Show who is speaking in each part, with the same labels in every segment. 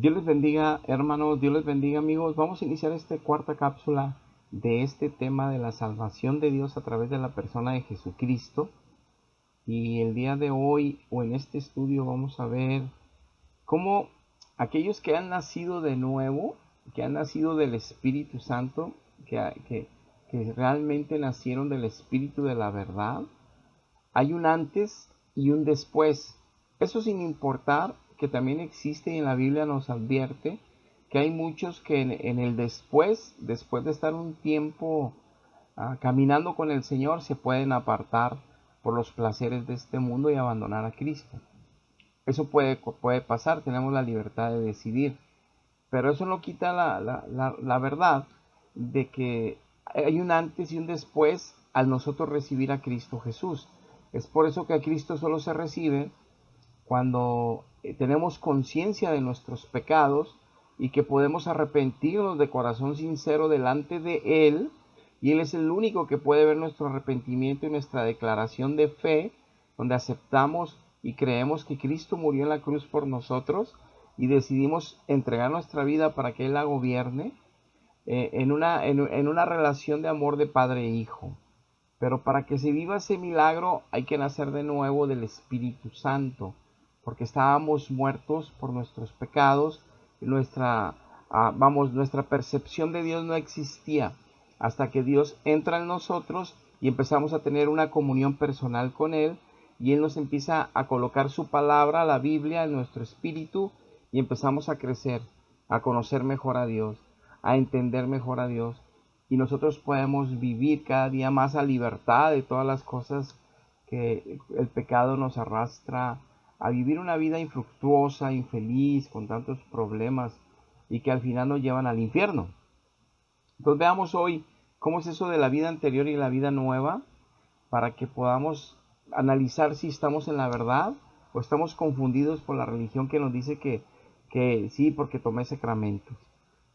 Speaker 1: Dios les bendiga, hermanos, Dios les bendiga, amigos. Vamos a iniciar esta cuarta cápsula de este tema de la salvación de Dios a través de la persona de Jesucristo. Y el día de hoy, o en este estudio, vamos a ver cómo aquellos que han nacido de nuevo, que han nacido del Espíritu Santo, que realmente nacieron del Espíritu de la verdad, hay un antes y un después. Eso sin importar que también existe y en la Biblia nos advierte que hay muchos que en el después de estar un tiempo caminando con el Señor, se pueden apartar por los placeres de este mundo y abandonar a Cristo. Eso puede pasar, tenemos la libertad de decidir. Pero eso no quita la verdad de que hay un antes y un después al nosotros recibir a Cristo Jesús. Es por eso que a Cristo solo se recibe cuando tenemos conciencia de nuestros pecados y que podemos arrepentirnos de corazón sincero delante de Él. Y Él es el único que puede ver nuestro arrepentimiento y nuestra declaración de fe, donde aceptamos y creemos que Cristo murió en la cruz por nosotros y decidimos entregar nuestra vida para que Él la gobierne en una relación de amor de padre e hijo. Pero para que se viva ese milagro hay que nacer de nuevo del Espíritu Santo, porque estábamos muertos por nuestros pecados, nuestra percepción de Dios no existía hasta que Dios entra en nosotros y empezamos a tener una comunión personal con Él, y Él nos empieza a colocar su palabra, la Biblia, en nuestro espíritu, y empezamos a crecer, a conocer mejor a Dios, a entender mejor a Dios, y nosotros podemos vivir cada día más a libertad de todas las cosas que el pecado nos arrastra a vivir, una vida infructuosa, infeliz, con tantos problemas y que al final nos llevan al infierno. Entonces veamos hoy cómo es eso de la vida anterior y la vida nueva, para que podamos analizar si estamos en la verdad o estamos confundidos por la religión que nos dice que sí, porque tomé sacramentos.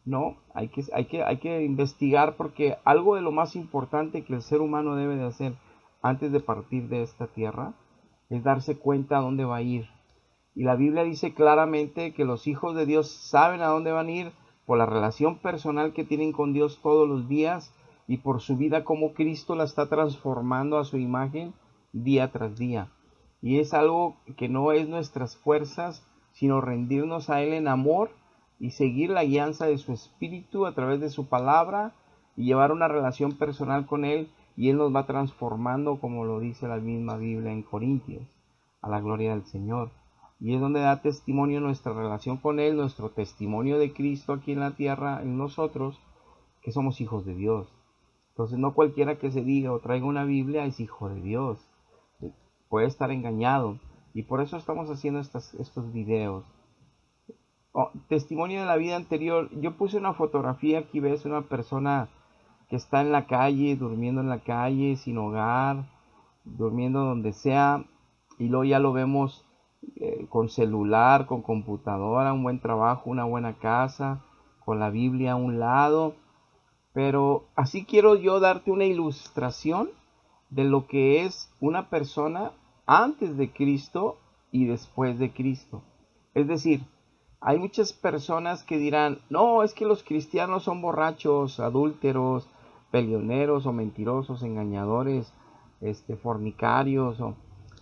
Speaker 1: No, hay que investigar, porque algo de lo más importante que el ser humano debe de hacer antes de partir de esta tierra es darse cuenta a dónde va a ir. Y la Biblia dice claramente que los hijos de Dios saben a dónde van a ir por la relación personal que tienen con Dios todos los días y por su vida, como Cristo la está transformando a su imagen día tras día. Y es algo que no es nuestras fuerzas, sino rendirnos a Él en amor y seguir la guianza de su Espíritu a través de su palabra y llevar una relación personal con Él, y Él nos va transformando, como lo dice la misma Biblia en Corintios, a la gloria del Señor. Y es donde da testimonio nuestra relación con Él, nuestro testimonio de Cristo aquí en la tierra, en nosotros, que somos hijos de Dios. Entonces no cualquiera que se diga o traiga una Biblia es hijo de Dios. Puede estar engañado. Y por eso estamos haciendo estos videos. Testimonio de la vida anterior. Yo puse una fotografía, aquí ves una persona que está en la calle, durmiendo en la calle, sin hogar, durmiendo donde sea, y luego ya lo vemos con celular, con computadora, un buen trabajo, una buena casa, con la Biblia a un lado. Pero así quiero yo darte una ilustración de lo que es una persona antes de Cristo y después de Cristo. Es decir, hay muchas personas que dirán, no, es que los cristianos son borrachos, adúlteros, peleoneros o mentirosos, engañadores, fornicarios,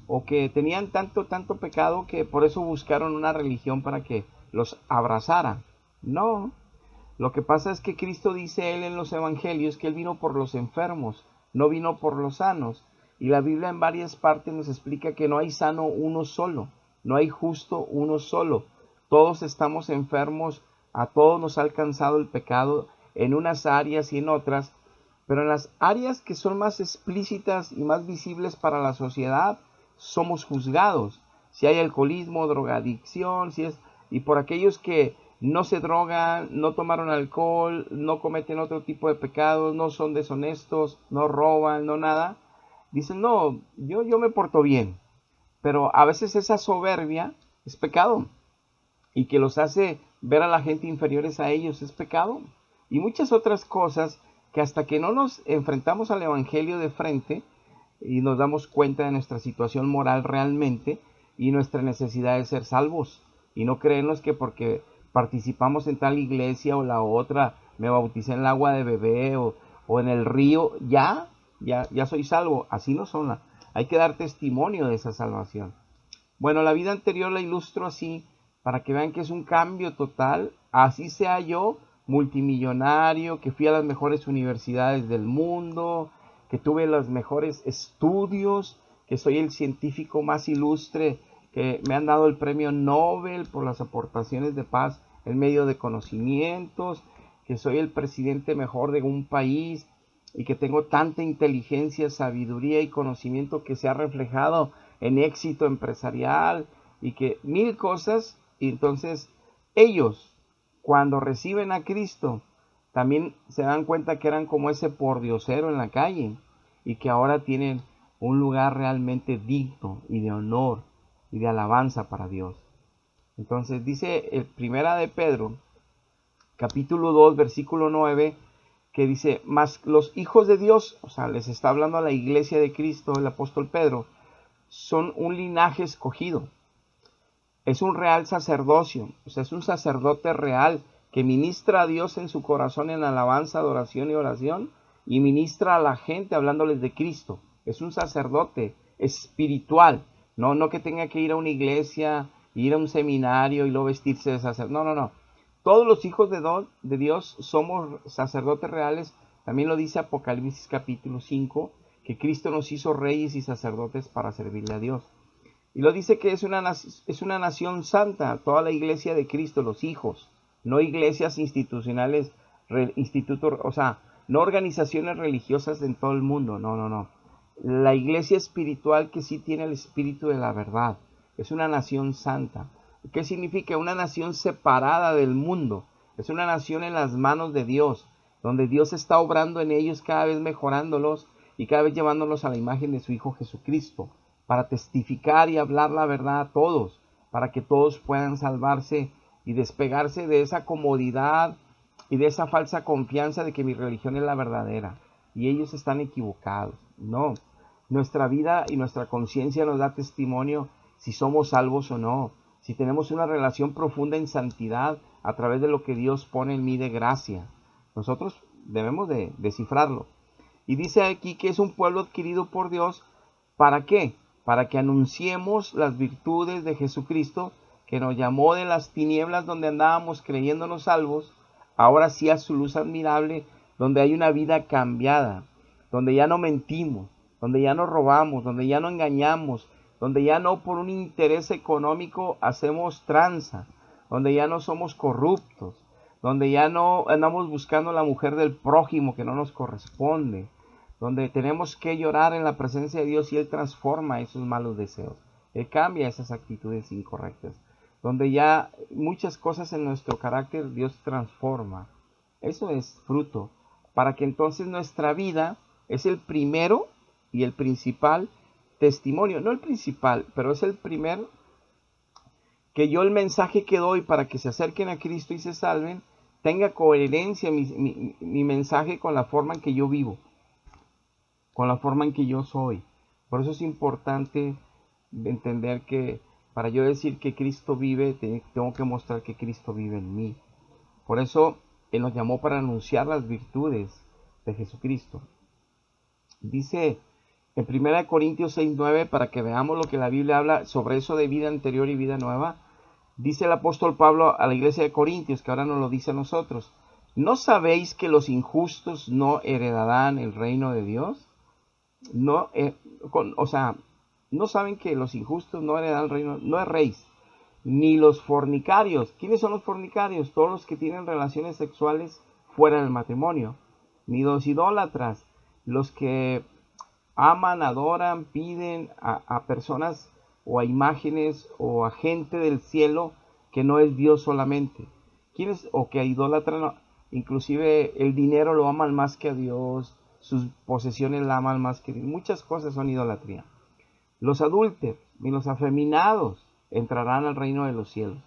Speaker 1: o que tenían tanto pecado que por eso buscaron una religión para que los abrazara. No, lo que pasa es que Cristo dice Él en los evangelios que Él vino por los enfermos, no vino por los sanos. Y la Biblia en varias partes nos explica que no hay sano uno solo, no hay justo uno solo. Todos estamos enfermos, a todos nos ha alcanzado el pecado en unas áreas y en otras, pero en las áreas que son más explícitas y más visibles para la sociedad, somos juzgados. Si hay alcoholismo, drogadicción, y por aquellos que no se drogan, no tomaron alcohol, no cometen otro tipo de pecados, no son deshonestos, no roban, no nada, dicen, no, yo me porto bien. Pero a veces esa soberbia es pecado, y que los hace ver a la gente inferiores a ellos es pecado. Y muchas otras cosas que hasta que no nos enfrentamos al Evangelio de frente y nos damos cuenta de nuestra situación moral realmente y nuestra necesidad de ser salvos, y no creernos que porque participamos en tal iglesia o la otra, me bauticé en el agua de bebé o en el río, ya soy salvo. Así no son. Hay que dar testimonio de esa salvación. Bueno, la vida anterior la ilustro así, para que vean que es un cambio total. Así sea yo, multimillonario, que fui a las mejores universidades del mundo, que tuve los mejores estudios, que soy el científico más ilustre, que me han dado el premio Nobel por las aportaciones de paz en medio de conocimientos, que soy el presidente mejor de un país y que tengo tanta inteligencia, sabiduría y conocimiento que se ha reflejado en éxito empresarial y que mil cosas. Y entonces ellos, cuando reciben a Cristo, también se dan cuenta que eran como ese pordiosero en la calle y que ahora tienen un lugar realmente digno y de honor y de alabanza para Dios. Entonces dice el primera de Pedro, capítulo 2, versículo 9, que dice, mas los hijos de Dios, o sea, les está hablando a la iglesia de Cristo, el apóstol Pedro, son un linaje escogido, es un real sacerdocio, o sea, es un sacerdote real que ministra a Dios en su corazón en alabanza, adoración y oración, y ministra a la gente hablándoles de Cristo. Es un sacerdote espiritual, no que tenga que ir a una iglesia, ir a un seminario y luego vestirse de sacerdote. No. Todos los hijos de Dios somos sacerdotes reales. También lo dice Apocalipsis capítulo 5, que Cristo nos hizo reyes y sacerdotes para servirle a Dios. Y lo dice que es una nación santa, toda la iglesia de Cristo, los hijos, no iglesias institucionales, o sea, no organizaciones religiosas en todo el mundo, no. La iglesia espiritual que sí tiene el espíritu de la verdad, es una nación santa. ¿Qué significa? Una nación separada del mundo, es una nación en las manos de Dios, donde Dios está obrando en ellos, cada vez mejorándolos y cada vez llevándolos a la imagen de su Hijo Jesucristo, para testificar y hablar la verdad a todos, para que todos puedan salvarse y despegarse de esa comodidad y de esa falsa confianza de que mi religión es la verdadera y ellos están equivocados. No, nuestra vida y nuestra conciencia nos da testimonio si somos salvos o no, si tenemos una relación profunda en santidad a través de lo que Dios pone en mí de gracia. Nosotros debemos de descifrarlo. Y dice aquí que es un pueblo adquirido por Dios. ¿Para qué? Para que anunciemos las virtudes de Jesucristo, que nos llamó de las tinieblas donde andábamos creyéndonos salvos, ahora sí a su luz admirable, donde hay una vida cambiada, donde ya no mentimos, donde ya no robamos, donde ya no engañamos, donde ya no por un interés económico hacemos tranza, donde ya no somos corruptos, donde ya no andamos buscando la mujer del prójimo que no nos corresponde, donde tenemos que llorar en la presencia de Dios y Él transforma esos malos deseos. Él cambia esas actitudes incorrectas. Donde ya muchas cosas en nuestro carácter Dios transforma. Eso es fruto. Para que entonces nuestra vida es el primero y el principal testimonio. No el principal, pero es el primer que yo el mensaje que doy para que se acerquen a Cristo y se salven, tenga coherencia mi mensaje con la forma en que yo vivo, con la forma en que yo soy. Por eso es importante entender que para yo decir que Cristo vive, tengo que mostrar que Cristo vive en mí. Por eso Él nos llamó para anunciar las virtudes de Jesucristo. Dice en 1 Corintios 6:9, para que veamos lo que la Biblia habla sobre eso de vida anterior y vida nueva. Dice el apóstol Pablo a la iglesia de Corintios, que ahora nos lo dice a nosotros: ¿no sabéis que los injustos no heredarán el reino de Dios? No, no saben que los injustos no heredan el reino, no erréis, ni los fornicarios. ¿Quiénes son los fornicarios? Todos los que tienen relaciones sexuales fuera del matrimonio, ni los idólatras, los que aman, adoran, piden a personas o a imágenes o a gente del cielo que no es Dios solamente. ¿Quiénes? O que idolatran, inclusive el dinero lo aman más que a Dios, sus posesiones la aman más que Dios. Muchas cosas son idolatría. Los adúlteros, ni los afeminados entrarán al reino de los cielos,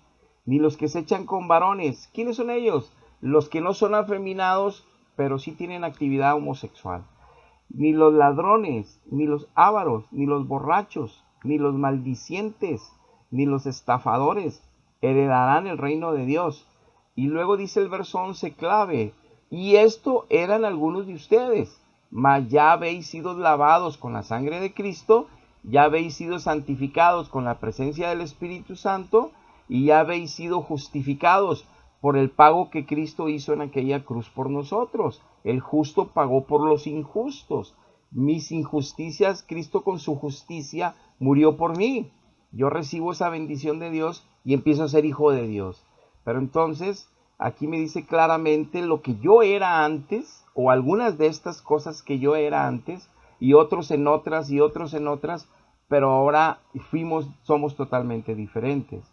Speaker 1: ni los que se echan con varones. ¿Quiénes son ellos? Los que no son afeminados, pero sí tienen actividad homosexual. Ni los ladrones, ni los ávaros, ni los borrachos, ni los maldicientes, ni los estafadores heredarán el reino de Dios. Y luego dice el verso 11 clave, y esto eran algunos de ustedes, mas ya habéis sido lavados con la sangre de Cristo, ya habéis sido santificados con la presencia del Espíritu Santo, y ya habéis sido justificados por el pago que Cristo hizo en aquella cruz por nosotros. El justo pagó por los injustos. Mis injusticias, Cristo con su justicia murió por mí. Yo recibo esa bendición de Dios y empiezo a ser hijo de Dios. Pero entonces, aquí me dice claramente lo que yo era antes, o algunas de estas cosas que yo era antes, y otros en otras, y otros en otras, pero ahora somos totalmente diferentes.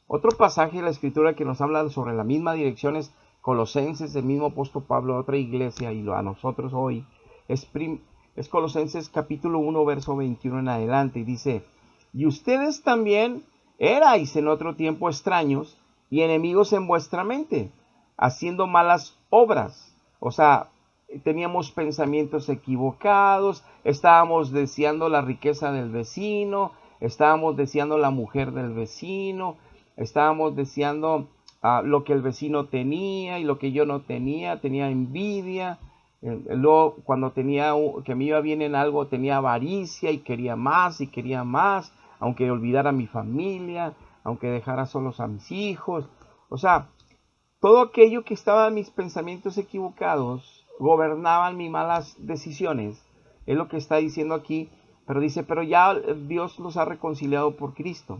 Speaker 1: Otro pasaje de la Escritura que nos habla sobre la misma dirección es Colosenses, el mismo apóstol Pablo, otra iglesia, y a nosotros hoy, es Colosenses capítulo 1, verso 21 en adelante, y dice, y ustedes también erais en otro tiempo extraños y enemigos en vuestra mente, haciendo malas obras. O sea, teníamos pensamientos equivocados, estábamos deseando la riqueza del vecino, estábamos deseando la mujer del vecino, estábamos deseando lo que el vecino tenía y lo que yo no tenía, tenía envidia. Luego, cuando que me iba bien en algo, tenía avaricia y quería más, aunque olvidara a mi familia, aunque dejara solos a mis hijos. O sea, todo aquello que estaba en mis pensamientos equivocados gobernaban mis malas decisiones. Es lo que está diciendo aquí, pero dice, pero ya Dios los ha reconciliado por Cristo.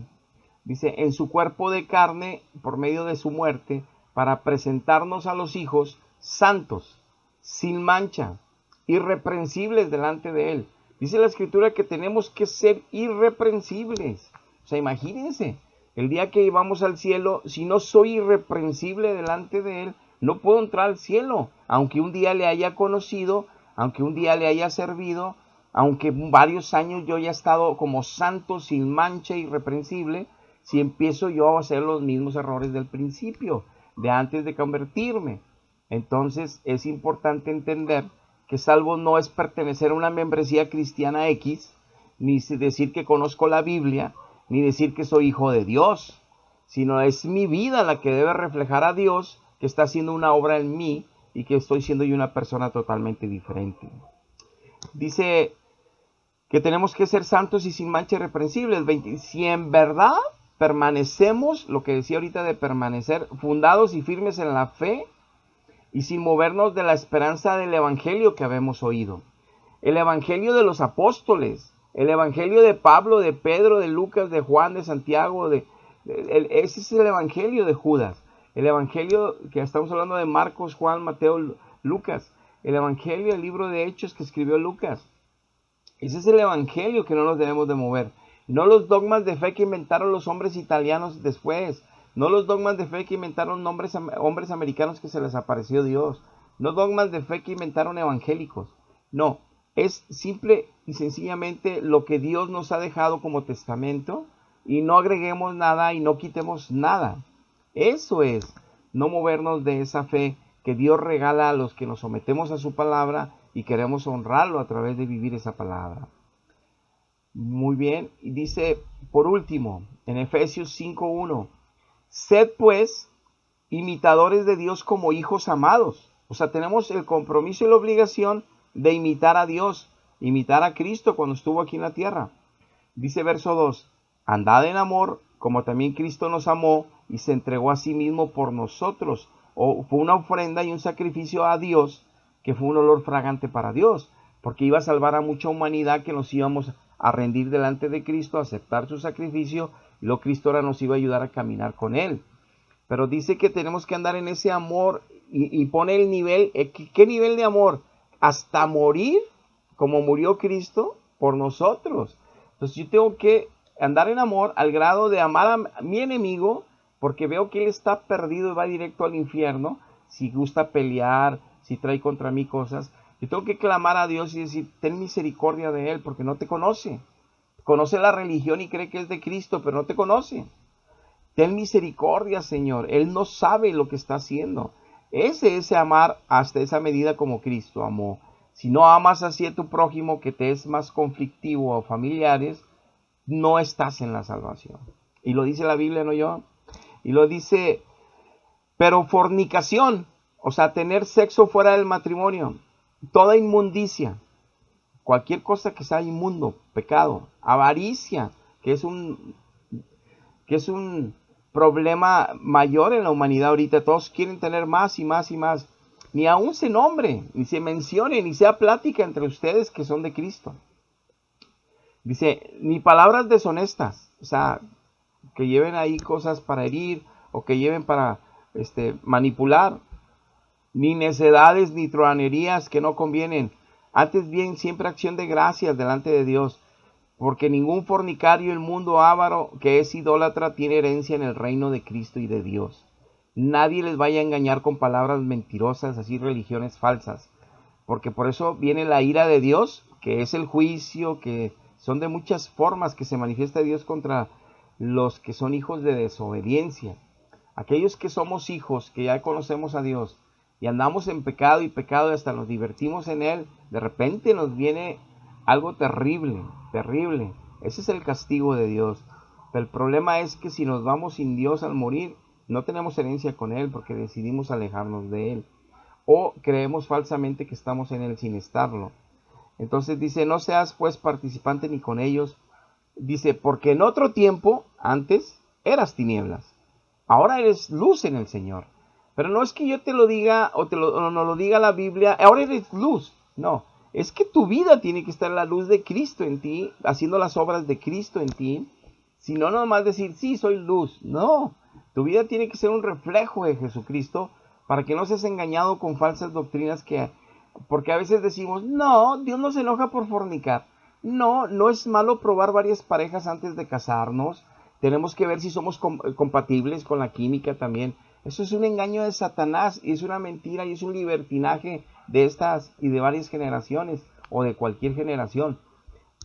Speaker 1: Dice, en su cuerpo de carne, por medio de su muerte, para presentarnos a los hijos santos, sin mancha, irreprensibles delante de Él. Dice la Escritura que tenemos que ser irreprensibles. O sea, imagínense, el día que vamos al cielo, si no soy irreprensible delante de Él, no puedo entrar al cielo, aunque un día le haya conocido, aunque un día le haya servido, aunque varios años yo haya estado como santo, sin mancha, irreprensible. Si empiezo yo a hacer los mismos errores del principio, de antes de convertirme. Entonces es importante entender que salvo no es pertenecer a una membresía cristiana X, ni decir que conozco la Biblia, ni decir que soy hijo de Dios, sino es mi vida la que debe reflejar a Dios, que está haciendo una obra en mí y que estoy siendo yo una persona totalmente diferente. Dice que tenemos que ser santos y sin mancha irreprensibles. Si en verdad permanecemos, lo que decía ahorita de permanecer, fundados y firmes en la fe y sin movernos de la esperanza del evangelio que habemos oído. El evangelio de los apóstoles, el evangelio de Pablo, de Pedro, de Lucas, de Juan, de Santiago, ese es el evangelio de Judas. El evangelio que estamos hablando de Marcos, Juan, Mateo, Lucas. El evangelio, el libro de Hechos que escribió Lucas. Ese es el evangelio que no nos debemos de mover. No los dogmas de fe que inventaron los hombres italianos después. No los dogmas de fe que inventaron hombres americanos que se les apareció Dios. No dogmas de fe que inventaron evangélicos. No, es simple y sencillamente lo que Dios nos ha dejado como testamento y no agreguemos nada y no quitemos nada. Eso es no movernos de esa fe que Dios regala a los que nos sometemos a su palabra y queremos honrarlo a través de vivir esa palabra. Muy bien, y dice por último en Efesios 5:1, sed pues imitadores de Dios como hijos amados. O sea, tenemos el compromiso y la obligación de imitar a Dios, imitar a Cristo cuando estuvo aquí en la tierra. Dice verso 2, andad en amor como también Cristo nos amó y se entregó a sí mismo por nosotros. O fue una ofrenda y un sacrificio a Dios que fue un olor fragante para Dios, porque iba a salvar a mucha humanidad que nos íbamos a rendir delante de Cristo, a aceptar su sacrificio, y luego Cristo ahora nos iba a ayudar a caminar con Él. Pero dice que tenemos que andar en ese amor y pone el nivel, ¿qué nivel de amor? Hasta morir, como murió Cristo por nosotros. Entonces yo tengo que andar en amor al grado de amar a mi enemigo, porque veo que él está perdido y va directo al infierno, si gusta pelear, si trae contra mí cosas. Yo tengo que clamar a Dios y decir, ten misericordia de él, porque no te conoce. Conoce la religión y cree que es de Cristo, pero no te conoce. Ten misericordia, Señor. Él no sabe lo que está haciendo. Ese es amar hasta esa medida como Cristo amó. Si no amas así a tu prójimo, que te es más conflictivo o familiares, no estás en la salvación. Y lo dice la Biblia, no yo. Y lo dice Pero fornicación, o sea, tener sexo fuera del matrimonio, toda inmundicia, cualquier cosa que sea inmundo, pecado, avaricia, que es un problema mayor en la humanidad ahorita. Todos quieren tener más y más y más. Ni aún se nombre, ni se mencione, ni sea plática entre ustedes que son de Cristo. Dice, ni palabras deshonestas, o sea, que lleven ahí cosas para herir o que lleven para manipular, ni necedades ni truhanerías que no convienen. Antes bien, siempre acción de gracias delante de Dios, porque ningún fornicario el mundo avaro que es idólatra tiene herencia en el reino de Cristo y de Dios. Nadie les vaya a engañar con palabras mentirosas, así religiones falsas, porque por eso viene la ira de Dios, que es el juicio, que son de muchas formas que se manifiesta Dios contra los que son hijos de desobediencia. Aquellos que somos hijos, que ya conocemos a Dios y andamos en pecado y pecado y hasta nos divertimos en él, de repente nos viene algo terrible, terrible. Ese es el castigo de Dios. Pero el problema es que si nos vamos sin Dios al morir, no tenemos herencia con él porque decidimos alejarnos de él. O creemos falsamente que estamos en él sin estarlo. Entonces dice, no seas pues participante ni con ellos. Dice, porque en otro tiempo, antes, eras tinieblas. Ahora eres luz en el Señor. Pero no es que yo te lo diga o no lo diga la Biblia, ahora eres luz. No, es que tu vida tiene que estar en la luz de Cristo en ti, haciendo las obras de Cristo en ti. Si no, nomás decir, sí, soy luz. No, tu vida tiene que ser un reflejo de Jesucristo para que no seas engañado con falsas doctrinas porque a veces decimos, no, Dios no se enoja por fornicar. No, no es malo probar varias parejas antes de casarnos. Tenemos que ver si somos compatibles con la química también. Eso es un engaño de Satanás y es una mentira y es un libertinaje de estas y de varias generaciones o de cualquier generación.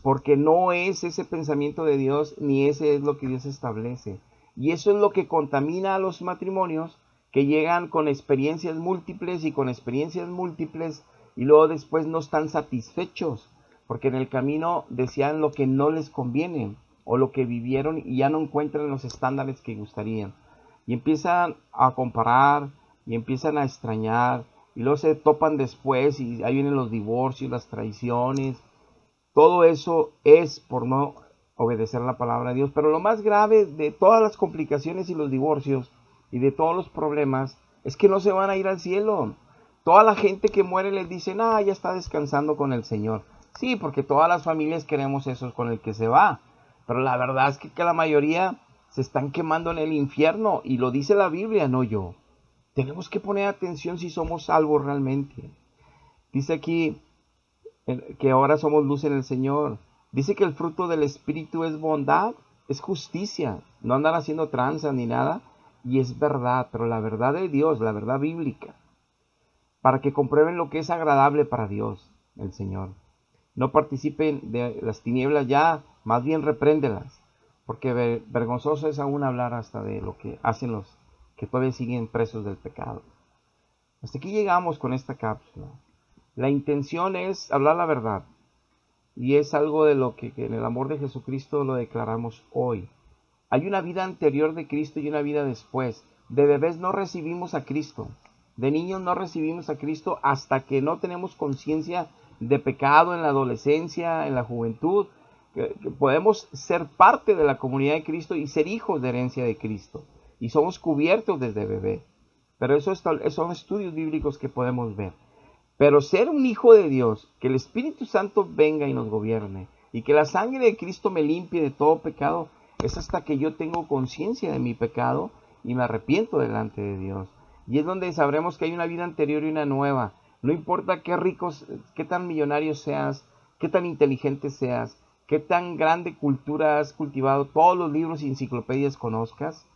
Speaker 1: Porque no es ese pensamiento de Dios ni ese es lo que Dios establece. Y eso es lo que contamina a los matrimonios que llegan con experiencias múltiples y con experiencias múltiples y luego después no están satisfechos porque en el camino decían lo que no les conviene o lo que vivieron y ya no encuentran los estándares que gustarían. Y empiezan a comparar y empiezan a extrañar y luego se topan después y ahí vienen los divorcios, las traiciones. Todo eso es por no obedecer la palabra de Dios. Pero lo más grave de todas las complicaciones y los divorcios y de todos los problemas es que no se van a ir al cielo. Toda la gente que muere les dicen, ya está descansando con el Señor. Sí, porque todas las familias queremos eso con el que se va. Pero la verdad es que la mayoría se están quemando en el infierno. Y lo dice la Biblia, no yo. Tenemos que poner atención si somos salvos realmente. Dice aquí que ahora somos luz en el Señor. Dice que el fruto del Espíritu es bondad, es justicia. No andar haciendo tranzas ni nada. Y es verdad, pero la verdad de Dios, la verdad bíblica. Para que comprueben lo que es agradable para Dios, el Señor. No participen de las tinieblas ya, más bien repréndelas, porque vergonzoso es aún hablar hasta de lo que hacen los que todavía siguen presos del pecado. Hasta aquí llegamos con esta cápsula. La intención es hablar la verdad, y es algo de lo que en el amor de Jesucristo lo declaramos hoy. Hay una vida anterior de Cristo y una vida después. De bebés no recibimos a Cristo. De niños no recibimos a Cristo hasta que no tenemos conciencia de pecado en la adolescencia, en la juventud. Que podemos ser parte de la comunidad de Cristo y ser hijos de herencia de Cristo. Y somos cubiertos desde bebé. Pero eso son estudios bíblicos que podemos ver. Pero ser un hijo de Dios, que el Espíritu Santo venga y nos gobierne, y que la sangre de Cristo me limpie de todo pecado, es hasta que yo tengo conciencia de mi pecado y me arrepiento delante de Dios. Y es donde sabremos que hay una vida anterior y una nueva. No importa qué ricos, qué tan millonarios seas, qué tan inteligente seas, qué tan grande cultura has cultivado, todos los libros y enciclopedias conozcas,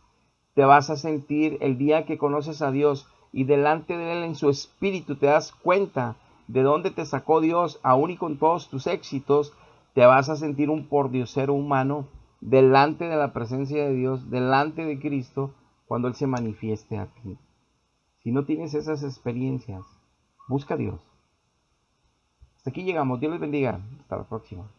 Speaker 1: te vas a sentir el día que conoces a Dios y delante de Él en su espíritu te das cuenta de dónde te sacó Dios, aún y con todos tus éxitos, te vas a sentir un pordiosero humano delante de la presencia de Dios, delante de Cristo, cuando Él se manifieste a ti. Si no tienes esas experiencias, busca a Dios. Hasta aquí llegamos. Dios les bendiga. Hasta la próxima.